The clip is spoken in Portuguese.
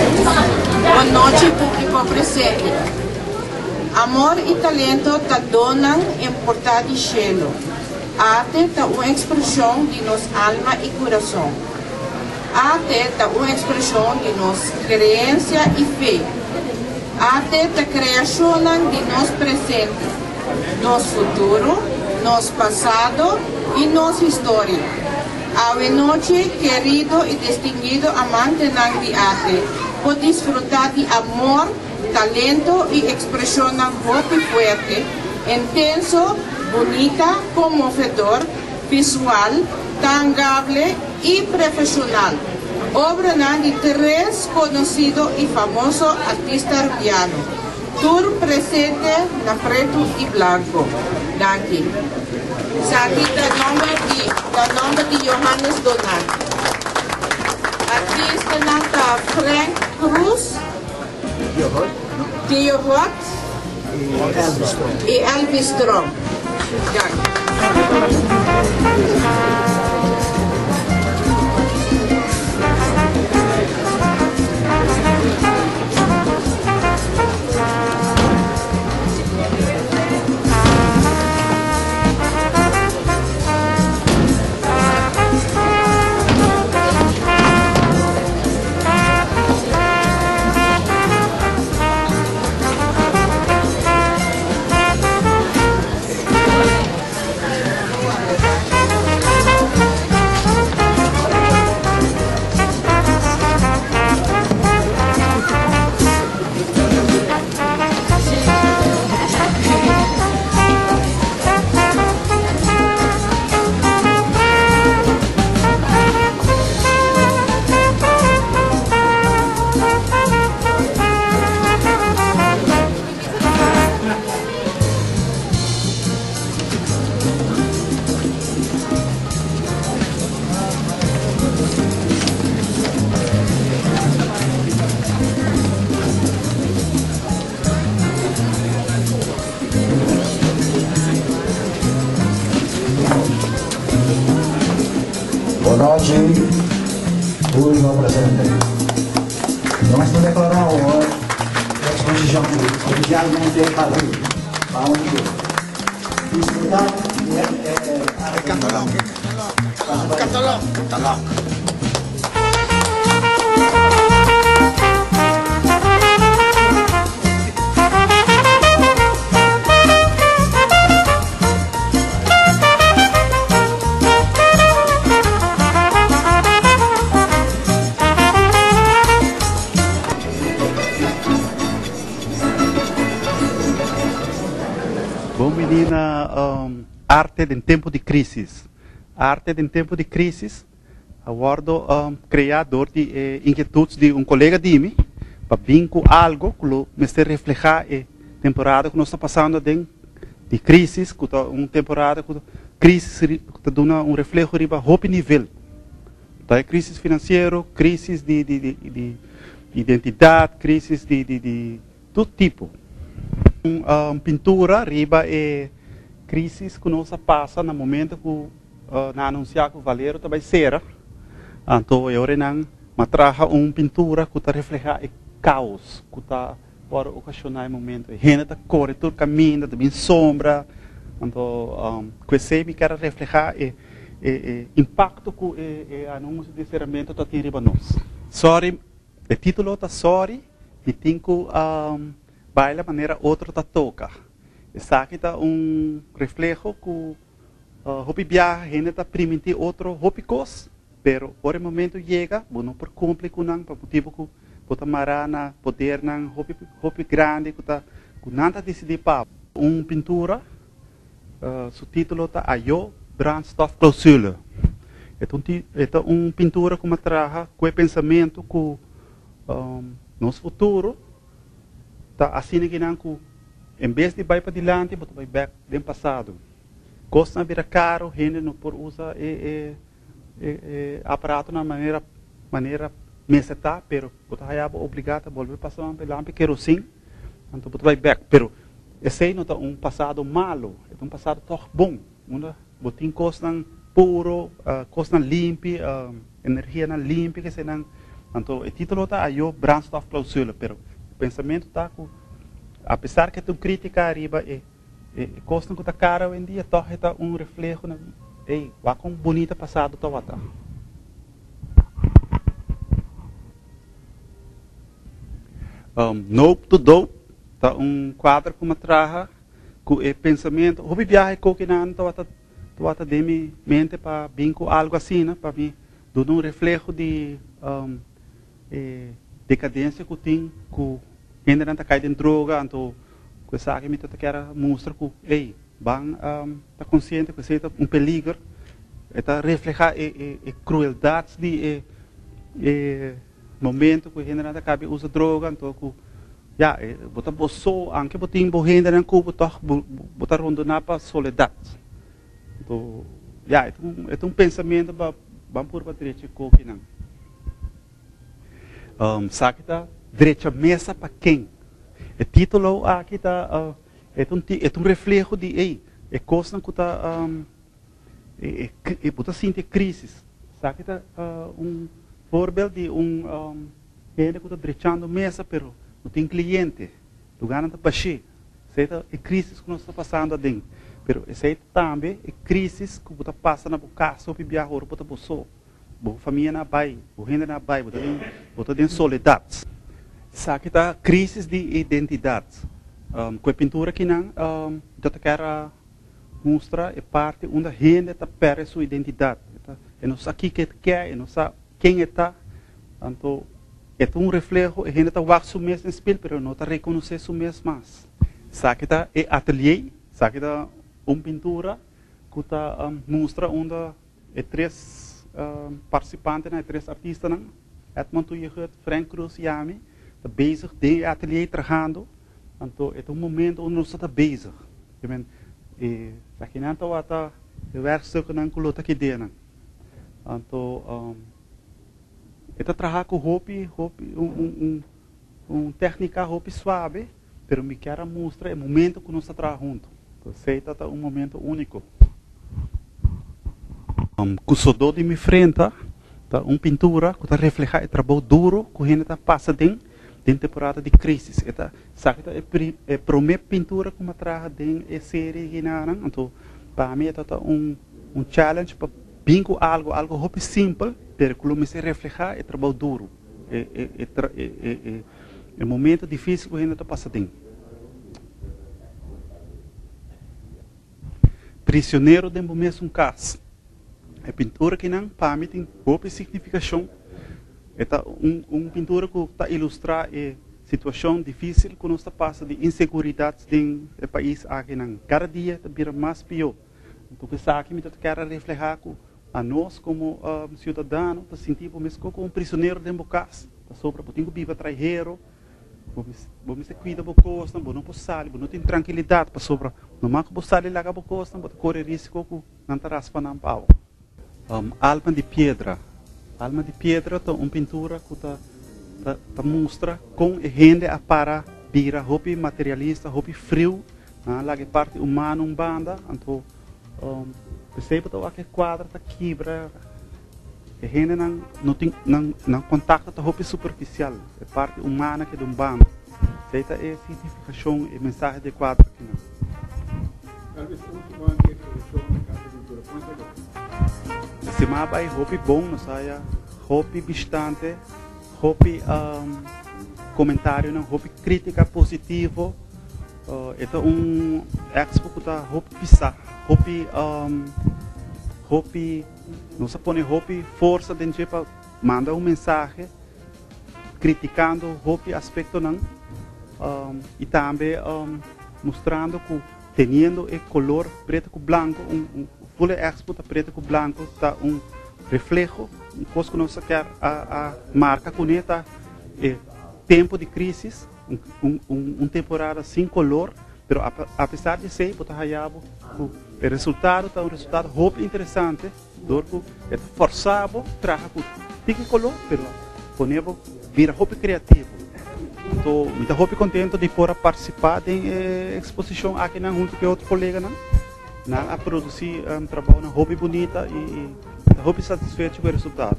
Boa noite, público presente. Amor e talento te donam importante cielo. Arte é uma expressão de nossa alma e coração. Arte é uma expressão de nossa crença e fé. Arte é a criação de nosso presente, nosso futuro, nosso passado e nossa história. Ave noite, querido e distinguido amante de arte, por desfrutar de amor, talento e expressão muito forte, intenso, bonita, comovedor, visual, tangible e profissional. Obra de três conhecidos e famosos artistas argentinos. Tour presente na preto e branco. Daqui. Aqui o nome de Johannes Donat. Artista nata Frank Cruz, Theo Hot e Elvis Strong. Boa noite, público presente. Nós estamos declarando hoje a exposição oficialmente aberta para o mundo. Disfrutar Catalão. Bom, menina, arte em tempo de crise. Arte em tempo de crise, aguardo criador de inquietudes de colega de mim, para vir com algo que me se refleja a temporada que nós estamos passando de crise, uma temporada que crise que dá reflexo de outro nível. Tá? Crise financeira, crise de identidade, crise de todo tipo. Pintura riba é crise que nós passa no momento que na anunciar que o Valero também será. Então eu não traga uma pintura que reflete o caos que está para ocasionar o momento. A gente está correndo, caminha, também sombra. Então que se me quer refletir o impacto que o anúncio de encerramento está tendo para nós. Sorry, o título está Sorry, e tenho que baila maneira outra ta toca. Essa aqui tá reflexo que hopi viaja, gente tá permitir outro hopi cos, pero por el momento chega, bueno por cumprir com nang para motivo que bota marana poder nang hopi grande que tá com nada decidir pa pintura, su título tá Ayo Brandstoff Clausule. É pintura que traga com o pensamento que nosso futuro tá assim que não em vez de vai para diante, você vai back do passado. Costa vira caro, gente não por usar aparato na maneira meseta, pero você vai obrigado a volver passar um lampe querosene, então você vai back. Pero esse não é passado malo, é passado tão bom. Você costa puro, costa limpo, energia limpa que se não Então, o título está aí, brandstofclausule, pero o pensamento está com, apesar que tu crítica arriba costa que está cara hoje em dia, toch está reflexo na, vai com bonita passado tá wata. Nope to dope, tá quadro com uma traja, com pensamento, o viagem com que não tá de minha mente para vir com algo assim, né, para mim, do reflexo de decadência que tem, que ainda não está caindo em droga, então que sabe me tá quer mostrar que tá consciente que você tá peligro, está reflejar crueldades de momento que ainda não está cabe usa droga, então que bota bosso, anche botin bo ainda não cubo toch bota rondonar para soledade, então é pensamento vamos por direita que não. Sabe tá direita mesa para quem? O título aqui tá é reflexo de coisa que tá bota sentir crise. Sabe tá voorbeeld de gente que está deixando mesa, pero não tem cliente, lugar não está baixo. Essa é a crise que nós estamos passando dentro. Pero essa é também a crise que está passando na casa, ou viajar, ou para você, a família na bai, a gente na bai, bota dentro soledade. Sabe que a crise de identidade. Com a pintura que não, eu quero mostrar é parte onde a gente está perdendo sua identidade. E não sabe o que quer, e não sabe quem está, então é reflexo, a gente está vendo o mesmo espelho, mas não está reconhecendo o mesmo mais. Sabe que está é ateliê, sabe que está pintura que está mostra onde é três participantes, três artistas, Edmond Toegeut, Frank Cruz e Yami, está bezig de ateliê trabalhando, então é momento onde nós está bezig. Aqui não está o werkstuk não coloca aqui dentro, então está trabalhando com roupa, técnica roupa suave, mas me quero mostrar o momento que nós estamos trabalhando juntos. Então, é momento único. Com o de minha frente, tá pintura que está refletindo o trabalho duro que a gente está passando dentro temporada de crise. Sabe que é a primeira pintura que eu trago dentro da série. Então, para mim, é challenge para bingo algo roupa simples, pero que me se reflejar é trabalho duro, é momento difícil que a gente está passando. Prisioneiro dentro do mesmo caso, é pintura que não para mim tem roupa significação, é pintura que está ilustrar a situação difícil que nós está passando de inseguridades dentro do país aqui não, cada dia está virando mais pior, então que sabe que me quer reflejar a nós como cidadão, para sentir como prisioneiro dentro da casa. Para sobra, porque tenho viva traireiro, vamos se cuida da costa, não posso sair, não tem tranquilidade para sobra. Não mais que posso sair lá da costa, vou correr risco que não te raspa não pau. Alma de pedra é uma pintura que tá mostra com a gente a para vira roupa materialista, roupa frio, lá que parte humana banda, então percebe que o quadro está quebra, a gente não contacta com a roupa superficial, é parte humana que é de bando. Essa é a significação e mensagem do quadro aqui. Se mapa é roupa bom, não saia roupa bastante, roupa comentário, roupa crítica positiva, é expo que está roupa pisar. Não se põe roupa força dentro para mandar mensagem criticando roupa aspecto não e também mostrando que tendo o color preto com branco full expo preto com branco está reflexo coisa que não se quer a marca com esta tempo de crise temporada sem color. Pero apesar de ser, o resultado está resultado roupa interessante, dorco é forçado, traga com tique color, pero ponemos vira roupa criativo. Então, muito roupa contente de poder participar da exposição aqui na junto com outro colega a produzir trabalho na roupa bonita e roupa satisfeito com o resultado.